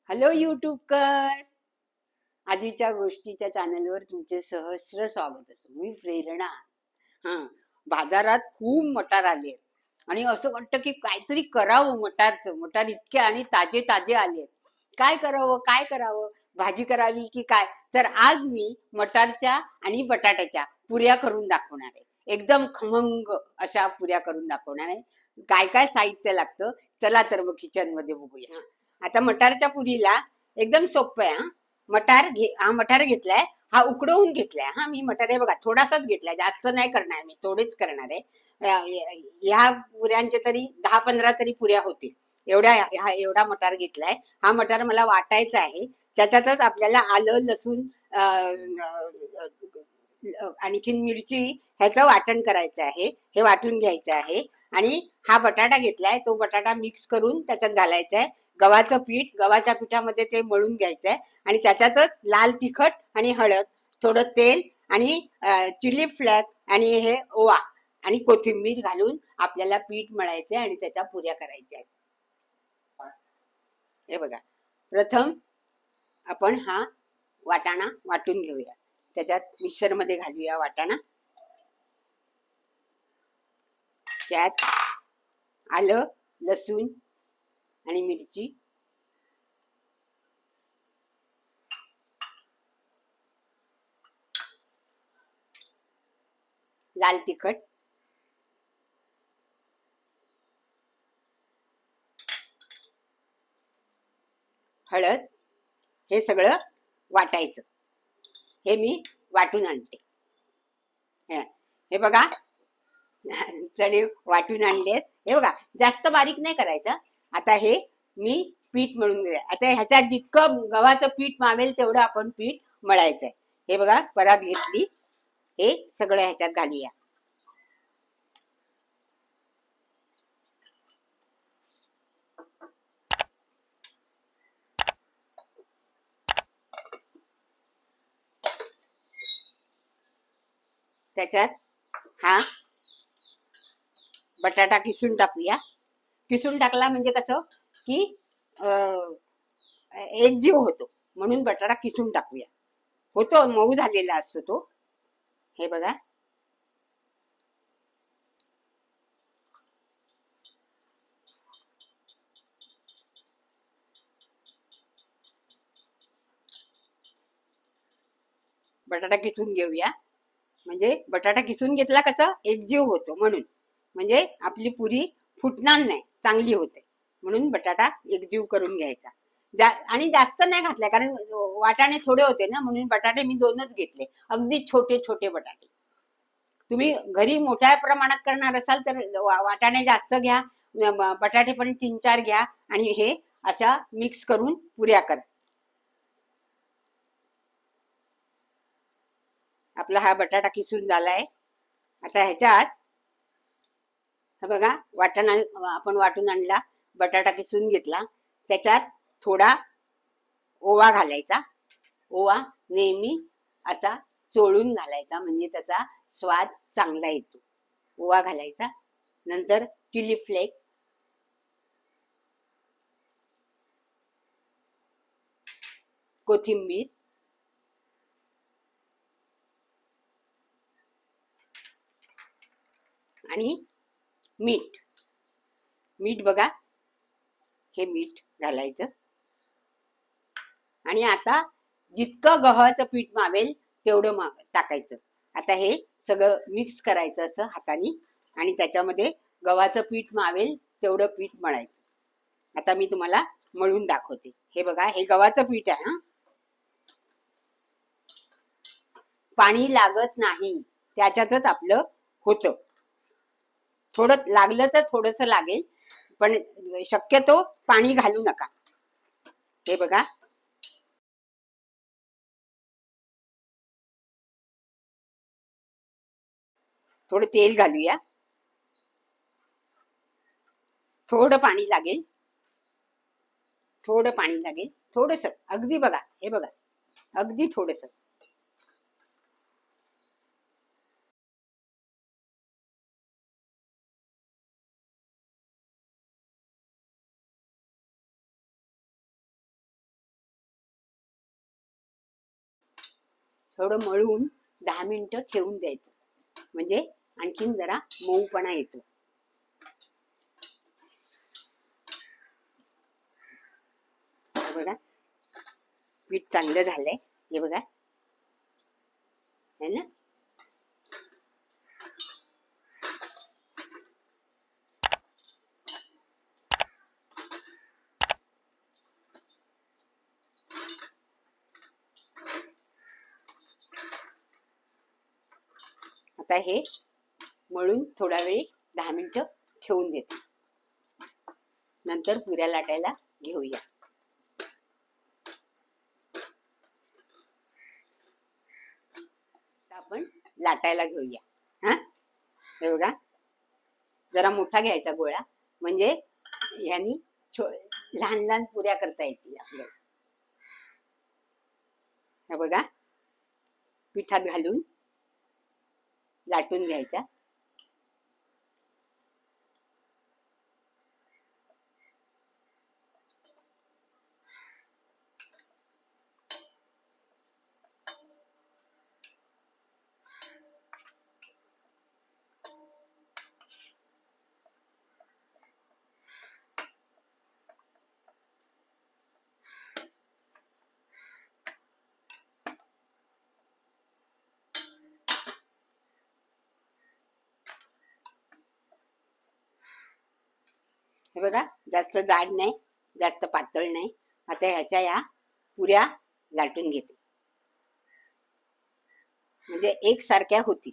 Hello यूट्यूबकर. आजीच्या गोष्टीच्या चॅनलवर तुमचे सहस्र स्वागत असो. मी प्रेरणा. हा, बाजारात खूप मटार आले आणि असं वाटतं की काहीतरी करावं. मटार इतके आणि ताजे ताजे आले. काय करावं भाजी करावी की काय. तर आज मी मटारच्या आणि बटाट्याच्या पुऱ्या करून दाखवणार आहे. एकदम खमंग अशा पुऱ्या करून दाखवणार आहे. काय काय साहित्य लागतं चला तर मग किचन मध्ये बघूया. आता मटारच्या पुरीला एकदम सोपं आहे. मटार घेतलाय. हा उकडवून घेतलाय. हा, मी मटार हे बघा थोडासाच घेतलाय, जास्त नाही करणार, मी थोडेच करणार आहे. ह्या पुऱ्यांचे तरी 10-15 तरी पुऱ्या होतील. एवढा मटार घेतलाय. हा मटार मला वाटायचा आहे. त्याच्यातच आपल्याला आलं लसूण आणखीन मिरची ह्याचं वाटण करायचं आहे. हे वाटून घ्यायचं आहे. आणि हा बटाटा घेतलाय, तो बटाटा मिक्स करून त्याच्यात घालायचा आहे. गव्हाच्या पिठामध्ये ते मळून घ्यायचंय आणि त्याच्यातच लाल तिखट आणि हळद, थोडं तेल आणि चिली फ्लेक्स आणि हे ओवा आणि कोथिंबीर घालून आपल्याला पीठ मळायचंय आणि त्याच्या पुऱ्या करायच्या आहेत. हे बघा, प्रथम आपण हा वाटाणा वाटून घेऊया. त्याच्यात मिक्सर मध्ये घालूया वाटाणा. त्यात आलं लसूण आणि मिरची, लाल तिखट, हळद, हे सगळं वाटायचं. हे मी वाटून आणते. हे बघा, चणे वाटून आणलेत. हे बघा, जास्त बारीक नाही करायचं. आता हे मी पीठ मळून घ्या. आता ह्याच्यात जितकं गव्हाचं पीठ मावेल तेवढं आपण पीठ मळायचंय. हे बघा, परात घेतली. हे सगळं ह्याच्यात घालूया. त्याच्यात हा बटाटा किसून टाकूया. किसून टाकला म्हणजे कसं की एकजीव होतो, म्हणून बटाटा किसून टाकूया. होतो, मऊ झालेला असतो तो. हे बघा, बटाटा किसून घेऊया. म्हणजे बटाटा किसून घेतला कसं एकजीव होतो, म्हणून म्हणजे आपली पुरी फुटणार नाही, चांगली होते. म्हणून बटाटा एकजीव करून घ्यायचा. आणि जास्त नाही घातला, कारण वाटाणे थोडे होते ना, म्हणून बटाटे मी 2च घेतले. अगदी छोटे छोटे बटाटे. तुम्ही घरी मोठ्या प्रमाणात करणार असाल तर वाटाणे जास्त घ्या, बटाटे पण 3-4 घ्या आणि हे अशा मिक्स करून पुऱ्या करा. आपला हा बटाटा किसून झालाय. आता ह्याच्यात हे बघा, वाटाणा आपण वाटून आणला, बटाटा किसून घेतला. त्याच्यात थोडा ओवा घालायचा. ओवा नेहमी असा चोळून घालायचा, म्हणजे त्याचा स्वाद चांगला येतो. ओवा घालायचा. नंतर चिली फ्लेक्स, कोथिंबीर, आणि मीठ. मीठ बघा, हे मीठ घालायचं. आणि आता जितकं गव्हाचं पीठ मावेल तेवढं टाकायचं. आता हे सगळं मिक्स करायचं असं हाताने आणि त्याच्यामध्ये गव्हाचं पीठ मावेल तेवढं पीठ मळायचं. आता मी तुम्हाला मळून दाखवते. हे बघा, हे गव्हाचं पीठ आहे. पाणी लागत नाही, त्याच्यातच आपलं होतं. थोडं लागलं तर थोडंसं लागेल, पण शक्यतो पाणी घालू नका. हे बघा, थोडं तेल घालूया. थोडं पाणी लागेल, थोडस, अगदी बघा, हे बघा, अगदी थोडस. थोडं मळून 10 मिनिटं ठेवून द्यायचं, म्हणजे आणखीन जरा मऊपणा येतो. बघा पीठ चांगलं झालंय, हे बघा है ना. आता हे मळून थोडा वेळ 10 मिनिटं ठेवून देते, नंतर पुऱ्या लाटायला घेऊया. आपण लाटायला घेऊया. हा हे बघा, जरा मोठा घ्यायचा गोळा, म्हणजे ह्यानी लहान लहान पुऱ्या करता येतील आपल्याला. हे बघा, पिठात घालून लाटून घ्यायचा. हे बघा, जास्त जाड नाही, जास्त पातळ नाही. आता ह्याच्या या पुऱ्या लाटून घेते, म्हणजे एकसारख्या होतील.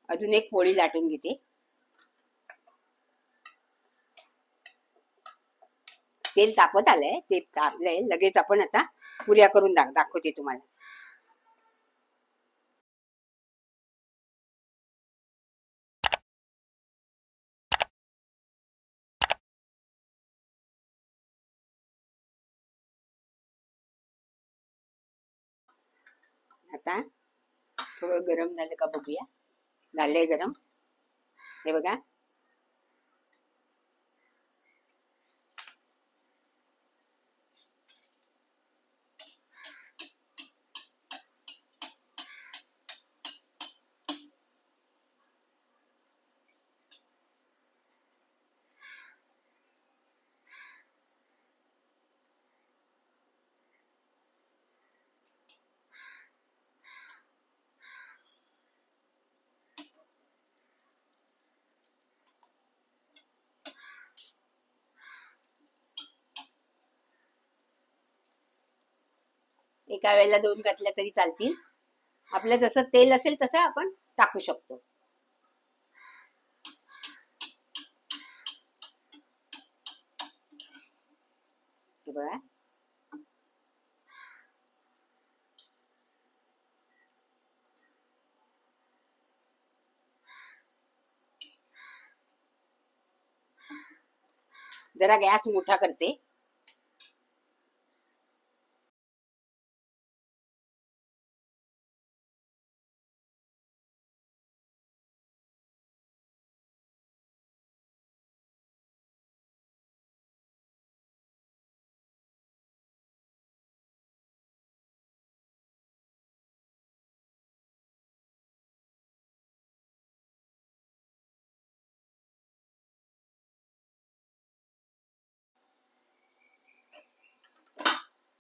अजून एक पोळी लाटून घेते. तेल तापत आलंय, ते तापलंय, लगेच आपण आता पुऱ्या करून दाखवते तुम्हाला. आता थोडं गरम झालं का बघूया. झालंय गरम, हे बघा. एका वेळेला 2 घातल्या तरी चालतील. आपलं जसं तेल असेल तसं आपण टाकू शकतो. बघा, जरा गॅस मोठा करते.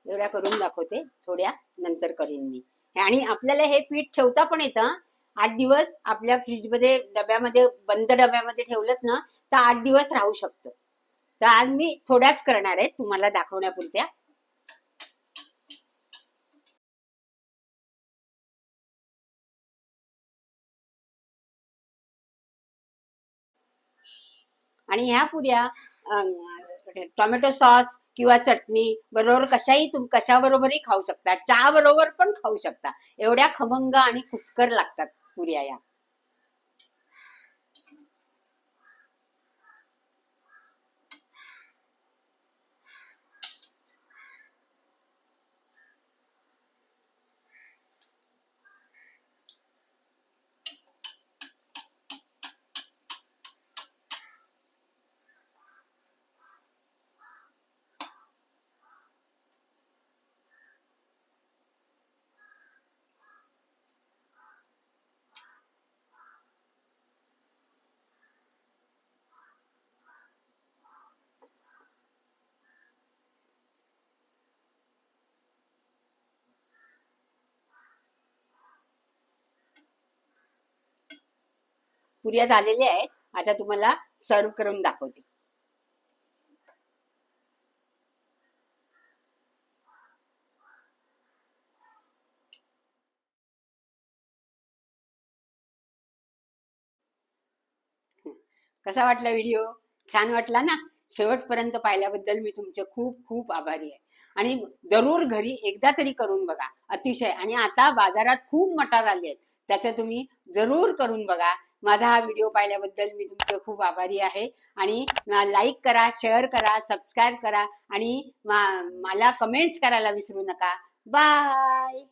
एवढ्या करून दाखवते, थोड्या नंतर करीन मी. आणि आपल्याला हे पीठ ठेवता पण येतं. 8 दिवस आपल्या फ्रीजमध्ये डब्यामध्ये, बंद डब्यामध्ये ठेवलं ना, तर 8 दिवस राहू शकतं. तर आज मी थोड्याच करणार आहे तुम्हाला दाखवण्यापुरत्या. आणि ह्या पुऱ्या टोमॅटो सॉस किंवा चटणी बरोबर कशाबरोबरही खाऊ शकता, चहा बरोबर पण खाऊ शकता. एवढ्या खमंग आणि खुसकर लागतात पुऱ्या या. पुऱ्या झालेल्या आहेत. आता तुम्हाला सर्व करून दाखवते. कसा वाटला व्हिडिओ? छान वाटला ना? शेवटपर्यंत पाहिल्याबद्दल मी तुमचे खूप खूप आभारी आहे. आणि जरूर घरी एकदा तरी करून बघा. अतिशय. आणि आता बाजारात खूप मटार आले आहेत, त्याचं तुम्ही जरूर करून बघा. माझा हा व्हिडिओ पाहिल्याबद्दल मी तुमचे खूप आभारी आहे. आणि लाईक करा, शेअर करा, सबस्क्राईब करा आणि मला कमेंट्स करायला विसरू नका. बाय.